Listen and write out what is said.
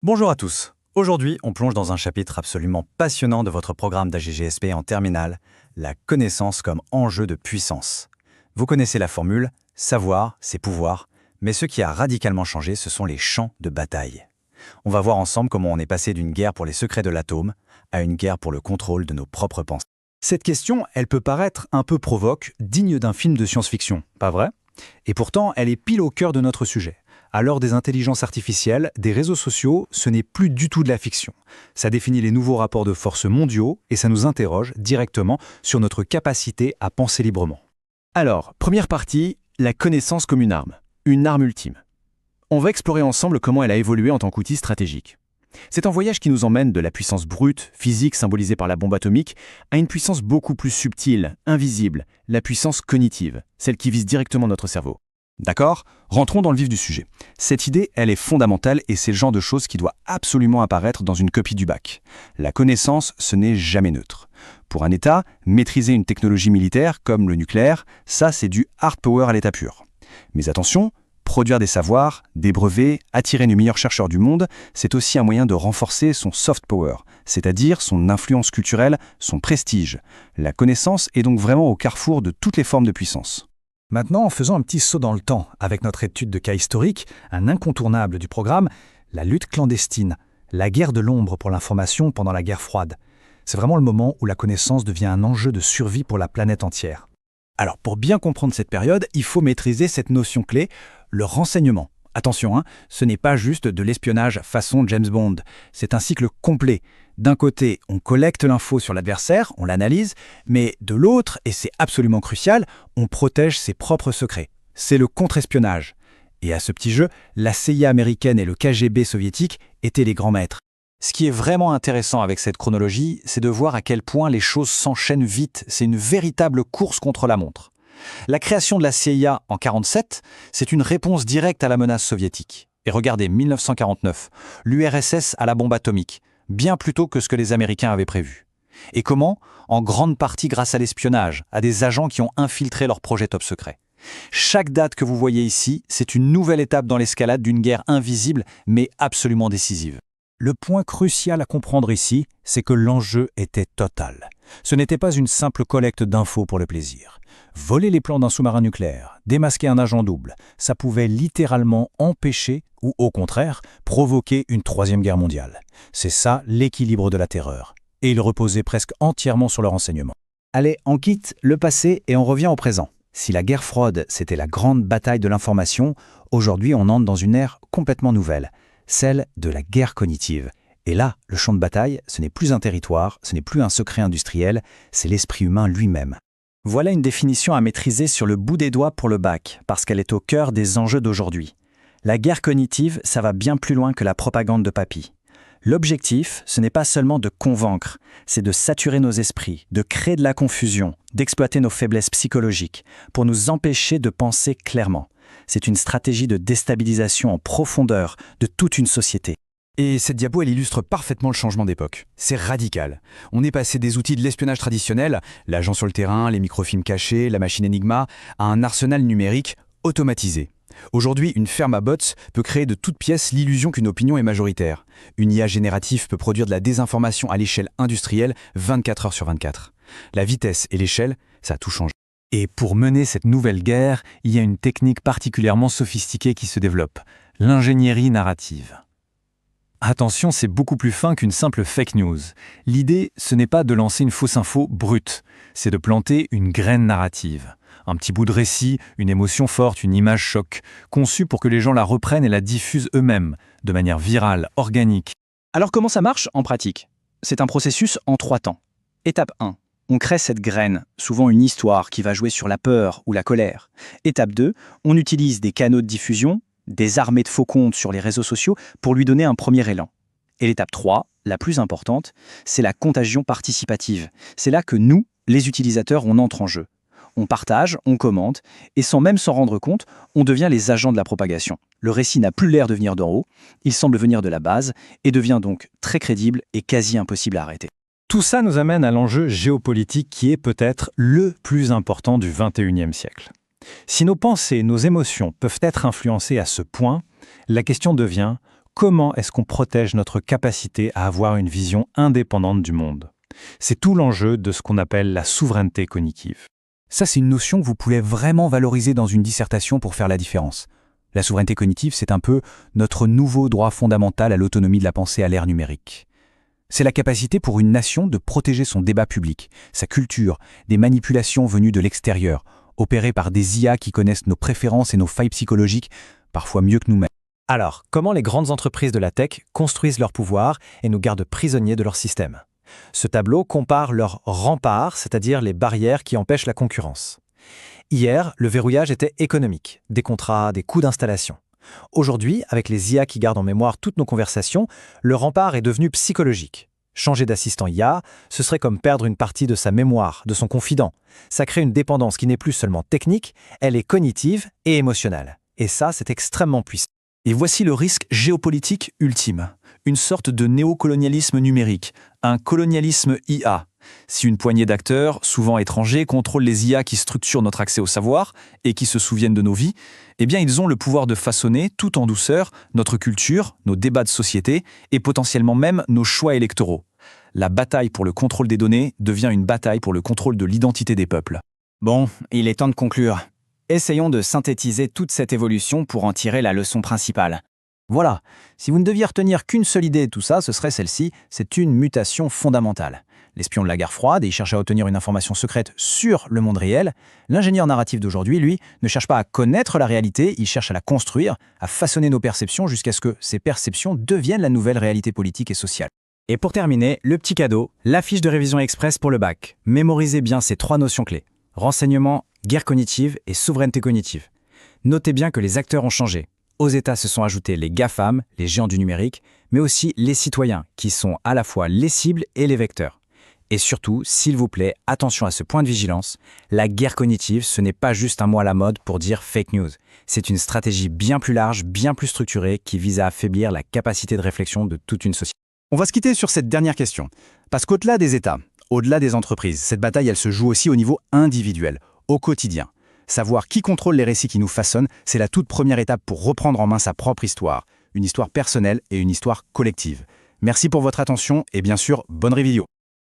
Bonjour à tous. Aujourd'hui, on plonge dans un chapitre absolument passionnant de votre programme d'AGGSP en terminale, la connaissance comme enjeu de puissance. Vous connaissez la formule, savoir, c'est pouvoir, mais ce qui a radicalement changé, ce sont les champs de bataille. On va voir ensemble comment on est passé d'une guerre pour les secrets de l'atome à une guerre pour le contrôle de nos propres pensées. Cette question, elle peut paraître un peu provoque, digne d'un film de science-fiction, pas vrai? Et pourtant, elle est pile au cœur de notre sujet. À l'heure des intelligences artificielles, des réseaux sociaux, ce n'est plus du tout de la fiction. Ça définit les nouveaux rapports de force mondiaux et ça nous interroge directement sur notre capacité à penser librement. Alors, première partie, la connaissance comme une arme ultime. On va explorer ensemble comment elle a évolué en tant qu'outil stratégique. C'est un voyage qui nous emmène de la puissance brute, physique symbolisée par la bombe atomique, à une puissance beaucoup plus subtile, invisible, la puissance cognitive, celle qui vise directement notre cerveau. D'accord? Rentrons dans le vif du sujet. Cette idée, elle est fondamentale et c'est le genre de chose qui doit absolument apparaître dans une copie du bac. La connaissance, ce n'est jamais neutre. Pour un État, maîtriser une technologie militaire comme le nucléaire, ça c'est du hard power à l'état pur. Mais attention, produire des savoirs, des brevets, attirer les meilleurs chercheurs du monde, c'est aussi un moyen de renforcer son soft power, c'est-à-dire son influence culturelle, son prestige. La connaissance est donc vraiment au carrefour de toutes les formes de puissance. Maintenant, en faisant un petit saut dans le temps avec notre étude de cas historique, un incontournable du programme, la lutte clandestine, la guerre de l'ombre pour l'information pendant la guerre froide. C'est vraiment le moment où la connaissance devient un enjeu de survie pour la planète entière. Alors, pour bien comprendre cette période, il faut maîtriser cette notion clé, le renseignement. Attention, ce n'est pas juste de l'espionnage façon James Bond, c'est un cycle complet. D'un côté, on collecte l'info sur l'adversaire, on l'analyse, mais de l'autre, et c'est absolument crucial, on protège ses propres secrets. C'est le contre-espionnage. Et à ce petit jeu, la CIA américaine et le KGB soviétique étaient les grands maîtres. Ce qui est vraiment intéressant avec cette chronologie, c'est de voir à quel point les choses s'enchaînent vite. C'est une véritable course contre la montre. La création de la CIA en 1947, c'est une réponse directe à la menace soviétique. Et regardez, 1949, l'URSS a la bombe atomique, bien plus tôt que ce que les Américains avaient prévu. Et comment? En grande partie grâce à l'espionnage, à des agents qui ont infiltré leur projet top secret. Chaque date que vous voyez ici, c'est une nouvelle étape dans l'escalade d'une guerre invisible, mais absolument décisive. Le point crucial à comprendre ici, c'est que l'enjeu était total. Ce n'était pas une simple collecte d'infos pour le plaisir. Voler les plans d'un sous-marin nucléaire, démasquer un agent double, ça pouvait littéralement empêcher ou au contraire provoquer une troisième guerre mondiale. C'est ça l'équilibre de la terreur. Et il reposait presque entièrement sur le renseignement. Allez, on quitte le passé et on revient au présent. Si la guerre froide, c'était la grande bataille de l'information, aujourd'hui on entre dans une ère complètement nouvelle, celle de la guerre cognitive. Et là, le champ de bataille, ce n'est plus un territoire, ce n'est plus un secret industriel, c'est l'esprit humain lui-même. Voilà une définition à maîtriser sur le bout des doigts pour le bac, parce qu'elle est au cœur des enjeux d'aujourd'hui. La guerre cognitive, ça va bien plus loin que la propagande de papy. L'objectif, ce n'est pas seulement de convaincre, c'est de saturer nos esprits, de créer de la confusion, d'exploiter nos faiblesses psychologiques, pour nous empêcher de penser clairement. C'est une stratégie de déstabilisation en profondeur de toute une société. Et cette diapo, elle illustre parfaitement le changement d'époque. C'est radical. On est passé des outils de l'espionnage traditionnel, l'agent sur le terrain, les microfilms cachés, la machine Enigma, à un arsenal numérique automatisé. Aujourd'hui, une ferme à bots peut créer de toutes pièces l'illusion qu'une opinion est majoritaire. Une IA générative peut produire de la désinformation à l'échelle industrielle 24 heures sur 24. La vitesse et l'échelle, ça a tout changé. Et pour mener cette nouvelle guerre, il y a une technique particulièrement sophistiquée qui se développe, l'ingénierie narrative. Attention, c'est beaucoup plus fin qu'une simple fake news. L'idée, ce n'est pas de lancer une fausse info brute, c'est de planter une graine narrative. Un petit bout de récit, une émotion forte, une image choc, conçue pour que les gens la reprennent et la diffusent eux-mêmes, de manière virale, organique. Alors comment ça marche en pratique? C'est un processus en 3 temps. Étape 1. On crée cette graine, souvent une histoire qui va jouer sur la peur ou la colère. Étape 2. On utilise des canaux de diffusion, des armées de faux comptes sur les réseaux sociaux pour lui donner un premier élan. Et l'étape 3, la plus importante, c'est la contagion participative. C'est là que nous, les utilisateurs, on entre en jeu. On partage, on commente, et sans même s'en rendre compte, on devient les agents de la propagation. Le récit n'a plus l'air de venir d'en haut, il semble venir de la base, et devient donc très crédible et quasi impossible à arrêter. Tout ça nous amène à l'enjeu géopolitique qui est peut-être le plus important du XXIe siècle. Si nos pensées, nos émotions peuvent être influencées à ce point, la question devient comment est-ce qu'on protège notre capacité à avoir une vision indépendante du monde? C'est tout l'enjeu de ce qu'on appelle la souveraineté cognitive. Ça, c'est une notion que vous pouvez vraiment valoriser dans une dissertation pour faire la différence. La souveraineté cognitive, c'est un peu notre nouveau droit fondamental à l'autonomie de la pensée à l'ère numérique. C'est la capacité pour une nation de protéger son débat public, sa culture, des manipulations venues de l'extérieur, opérées par des IA qui connaissent nos préférences et nos failles psychologiques, parfois mieux que nous-mêmes. Alors, comment les grandes entreprises de la tech construisent leur pouvoir et nous gardent prisonniers de leur système? Ce tableau compare leurs remparts, c'est-à-dire les barrières qui empêchent la concurrence. Hier, le verrouillage était économique, des contrats, des coûts d'installation. Aujourd'hui, avec les IA qui gardent en mémoire toutes nos conversations, le rempart est devenu psychologique. Changer d'assistant IA, ce serait comme perdre une partie de sa mémoire, de son confident. Ça crée une dépendance qui n'est plus seulement technique, elle est cognitive et émotionnelle. Et ça, c'est extrêmement puissant. Et voici le risque géopolitique ultime, une sorte de néocolonialisme numérique, un colonialisme IA. Si une poignée d'acteurs, souvent étrangers, contrôlent les IA qui structurent notre accès au savoir et qui se souviennent de nos vies, eh bien ils ont le pouvoir de façonner, tout en douceur, notre culture, nos débats de société et potentiellement même nos choix électoraux. La bataille pour le contrôle des données devient une bataille pour le contrôle de l'identité des peuples. Bon, il est temps de conclure. Essayons de synthétiser toute cette évolution pour en tirer la leçon principale. Voilà, si vous ne deviez retenir qu'une seule idée de tout ça, ce serait celle-ci, c'est une mutation fondamentale. L'espion de la guerre froide, il cherche à obtenir une information secrète sur le monde réel. L'ingénieur narratif d'aujourd'hui, lui, ne cherche pas à connaître la réalité, il cherche à la construire, à façonner nos perceptions jusqu'à ce que ces perceptions deviennent la nouvelle réalité politique et sociale. Et pour terminer, le petit cadeau, la fiche de révision express pour le bac. Mémorisez bien ces 3 notions clés. Renseignement, guerre cognitive et souveraineté cognitive. Notez bien que les acteurs ont changé. Aux États se sont ajoutés les GAFAM, les géants du numérique, mais aussi les citoyens, qui sont à la fois les cibles et les vecteurs. Et surtout, s'il vous plaît, attention à ce point de vigilance, la guerre cognitive, ce n'est pas juste un mot à la mode pour dire fake news. C'est une stratégie bien plus large, bien plus structurée, qui vise à affaiblir la capacité de réflexion de toute une société. On va se quitter sur cette dernière question, parce qu'au-delà des États, au-delà des entreprises, cette bataille, elle se joue aussi au niveau individuel, au quotidien. Savoir qui contrôle les récits qui nous façonnent, c'est la toute première étape pour reprendre en main sa propre histoire, une histoire personnelle et une histoire collective. Merci pour votre attention et bien sûr, bonne révision.